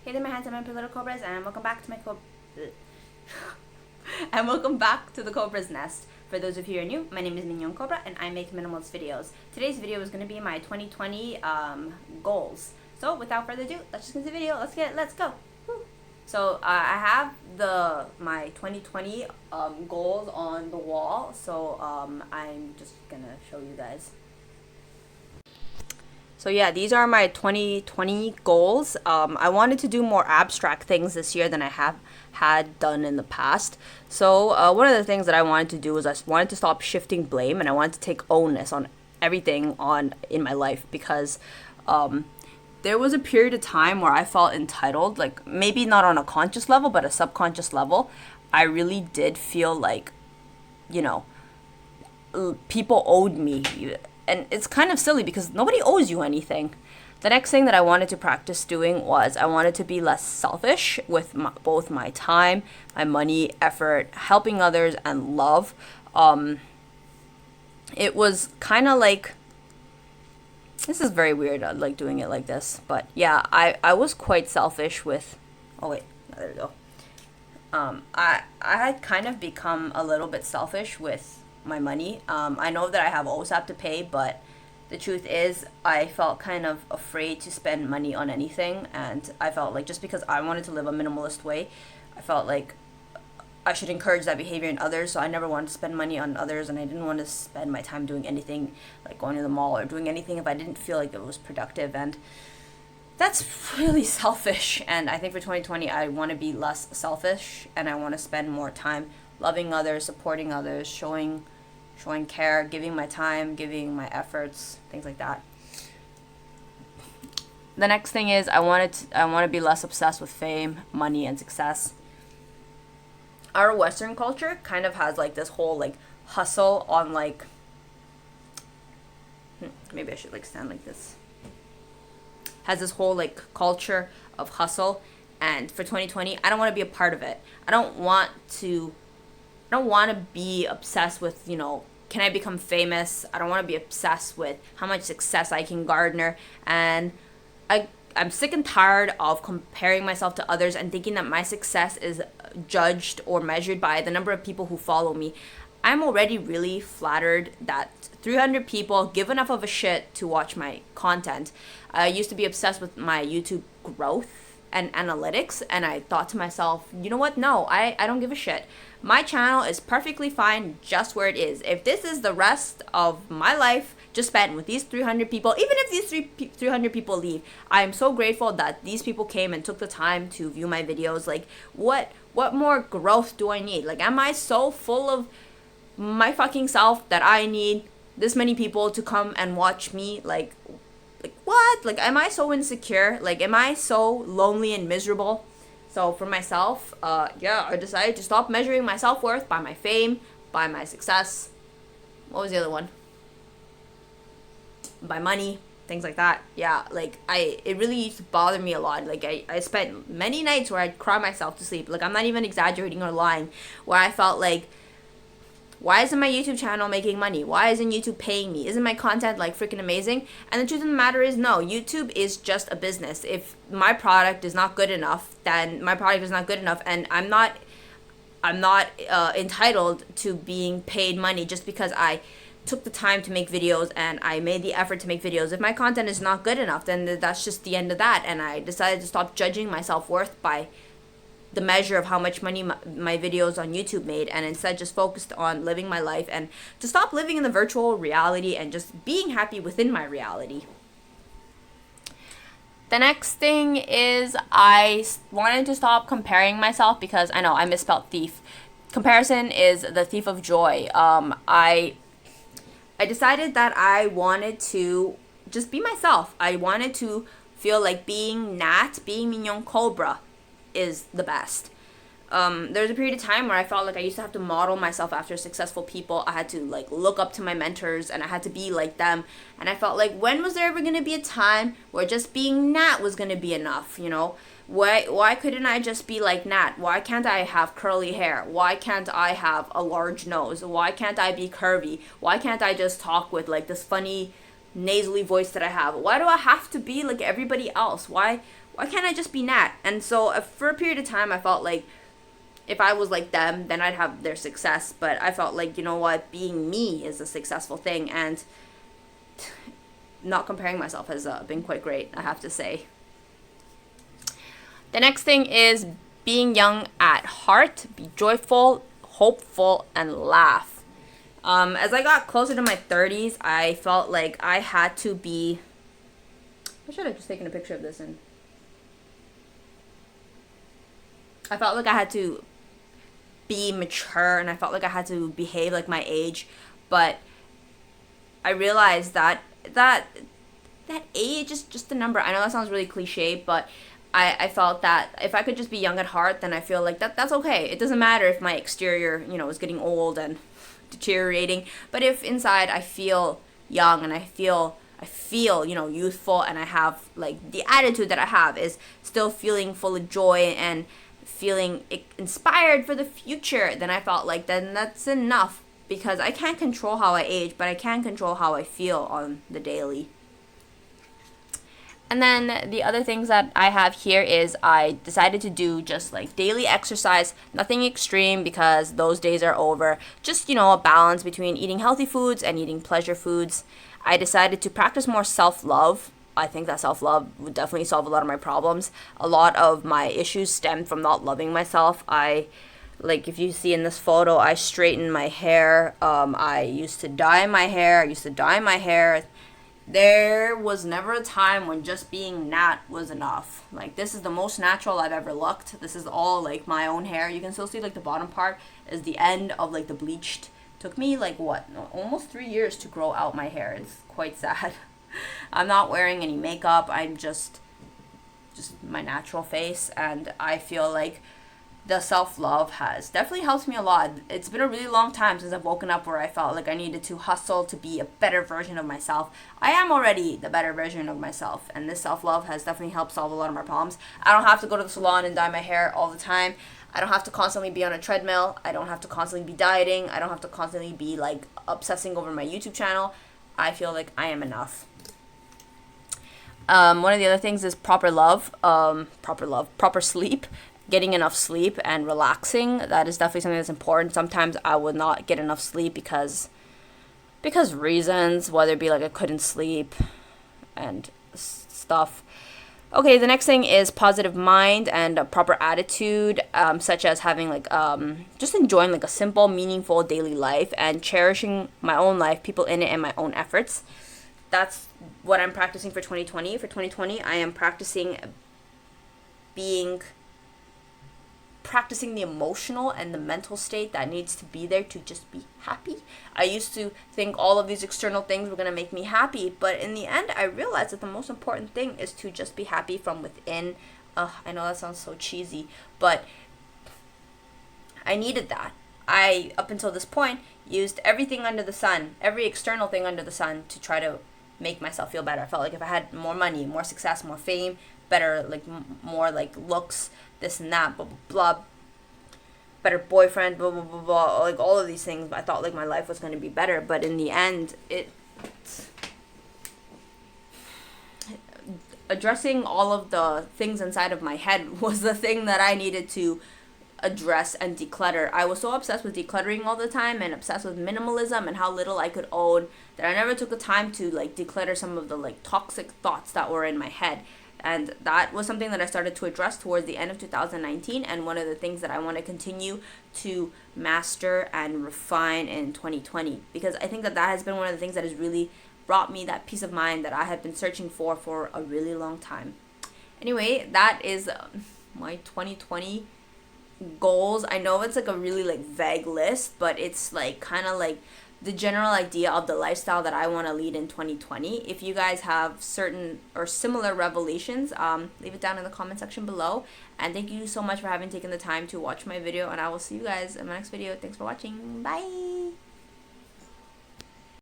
Hey there, my handsome and pretty little Cobras, and welcome back to my and welcome back to the Cobra's Nest. For those of you who are new, my name is Mignon Cobra, and I make minimalist videos. Today's video is going to be my 2020 goals. So without further ado, let's just get into the video. Let's go. Woo. So I have my 2020 goals on the wall. So I'm just gonna show you guys. So yeah, these are my 2020 goals. I wanted to do more abstract things this year than I have had done in the past. So one of the things that I wanted to do was I wanted to stop shifting blame, and I wanted to take onus on everything in my life, because there was a period of time where I felt entitled, like maybe not on a conscious level, but a subconscious level. I really did feel like, people owed me. And it's kind of silly because nobody owes you anything. The next thing that I wanted to practice doing was I wanted to be less selfish with both my time, my money, effort, helping others, and love. It was kind of like, this is very weird, like doing it like this. But yeah, I was quite selfish with, oh wait, there we go. I had kind of become a little bit selfish with my money. I know that I have OSAP to pay, but the truth is I felt kind of afraid to spend money on anything, and I felt like just because I wanted to live a minimalist way, I felt like I should encourage that behavior in others. So I never wanted to spend money on others, and I didn't want to spend my time doing anything like going to the mall or doing anything if I didn't feel like it was productive. And that's really selfish. And I think for 2020 I want to be less selfish, and I want to spend more time loving others, supporting others, showing care, giving my time, giving my efforts, things like that. The next thing is I want to be less obsessed with fame, money, and success. Our Western culture kind of has like this whole like hustle on like, maybe I should like stand like this. Has this whole like culture of hustle, and for 2020 I don't want to be a part of it. I don't want to be obsessed with, can I become famous? I don't want to be obsessed with how much success I can garner. And I'm sick and tired of comparing myself to others and thinking that my success is judged or measured by the number of people who follow me. I'm already really flattered that 300 people give enough of a shit to watch my content. I used to be obsessed with my YouTube growth and analytics, and I thought to myself, you know what? No, I don't give a shit. My channel is perfectly fine just where it is. If this is the rest of my life just spent with these 300 people, even if these 300 people leave, I'm so grateful that these people came and took the time to view my videos. Like, what more growth do I need? Like, am I so full of my fucking self that I need this many people to come and watch me? Like what? Like, am I so insecure? Like, am I so lonely and miserable? So for myself, I decided to stop measuring my self-worth by my fame, by my success. What was the other one? By money, things like that. Yeah, like it really used to bother me a lot. Like I spent many nights where I'd cry myself to sleep. Like, I'm not even exaggerating or lying, where I felt like, why isn't my YouTube channel making money? Why isn't YouTube paying me? Isn't my content like freaking amazing? And the truth of the matter is, no, YouTube is just a business. If my product is not good enough, then my product is not good enough, and I'm not entitled to being paid money just because I took the time to make videos and I made the effort to make videos. If my content is not good enough, then that's just the end of that. And I decided to stop judging my self-worth by the measure of how much money my videos on YouTube made, and instead just focused on living my life, and to stop living in the virtual reality and just being happy within my reality. The next thing is I wanted to stop comparing myself, because I know I misspelled thief. Comparison is the thief of joy. I decided that I wanted to just be myself. I wanted to feel like being Mignon Cobra is the best. There was a period of time where I felt like I used to have to model myself after successful people. I had to like look up to my mentors, and I had to be like them. And I felt like, when was there ever going to be a time where just being Nat was going to be enough? Why couldn't I just be like Nat? Why can't I have curly hair? Why can't I have a large nose? Why can't I be curvy? Why can't I just talk with like this funny nasally voice that I have? Why do I have to be like everybody else? Why why can't I just be Nat? And so for a period of time, I felt like if I was like them, then I'd have their success. But I felt like, you know what, being me is a successful thing, and not comparing myself has been quite great, I have to say. The next thing is being young at heart, be joyful, hopeful, and laugh. As I got closer to my 30s, I felt like I had to be... I should have just taken a picture of this and... I felt like I had to be mature, and I felt like I had to behave like my age, but I realized that age is just a number. I know that sounds really cliche, but I felt that if I could just be young at heart, then I feel like that's okay. It doesn't matter if my exterior, is getting old and deteriorating, but if inside I feel young and I feel youthful, and I have like the attitude that I have is still feeling full of joy and feeling inspired for the future, then I felt like then that's enough, because I can't control how I age, but I can control how I feel on the daily. And then the other things that I have here is I decided to do just like daily exercise, nothing extreme because those days are over. Just, a balance between eating healthy foods and eating pleasure foods. I decided to practice more self-love. I think that self-love would definitely solve a lot of my problems. A lot of my issues stemmed from not loving myself. If you see in this photo, I straightened my hair. I used to dye my hair. There was never a time when just being Nat was enough. Like, this is the most natural I've ever looked. This is all like my own hair. You can still see like the bottom part is the end of like the bleached. Took me like almost 3 years to grow out my hair. It's quite sad. I'm not wearing any makeup. I'm just my natural face, and I feel like the self-love has definitely helped me a lot. It's been a really long time since I've woken up where I felt like I needed to hustle to be a better version of myself. I am already the better version of myself, and this self-love has definitely helped solve a lot of my problems. I don't have to go to the salon and dye my hair all the time. I don't have to constantly be on a treadmill. I don't have to constantly be dieting. I don't have to constantly be like obsessing over my YouTube channel. I feel like I am enough. One of the other things is proper sleep. Getting enough sleep and relaxing, that is definitely something that's important. Sometimes I would not get enough sleep because reasons, whether it be like I couldn't sleep and stuff. Okay, the next thing is positive mind and a proper attitude, such as having like just enjoying like a simple, meaningful daily life and cherishing my own life, people in it, and my own efforts. That's what I'm practicing for 2020. For 2020, I am practicing the emotional and the mental state that needs to be there to just be happy. I used to think all of these external things were going to make me happy, but in the end, I realized that the most important thing is to just be happy from within. I know that sounds so cheesy, but I needed that. I, up until this point, used everything under the sun, every external thing under the sun, to try to make myself feel better. I felt like if I had more money, more success, more fame, better, like more like looks, this and that, blah, blah, blah, better boyfriend, blah, blah, blah, blah, like all of these things, I thought like my life was going to be better, but in the end, addressing all of the things inside of my head was the thing that I needed to address and declutter. I was so obsessed with decluttering all the time and obsessed with minimalism and how little I could own that I never took the time to like declutter some of the like toxic thoughts that were in my head. And that was something that I started to address towards the end of 2019, and one of the things that I want to continue to master and refine in 2020, because I think that has been one of the things that has really brought me that peace of mind that I have been searching for a really long time. Anyway, that is my 2020 goals. I know it's like a really like vague list, but it's like kind of like the general idea of the lifestyle that I want to lead in 2020. If you guys have certain or similar revelations, leave it down in the comment section below. And thank you so much for having taken the time to watch my video, and I will see you guys in my next video. Thanks for watching. Bye.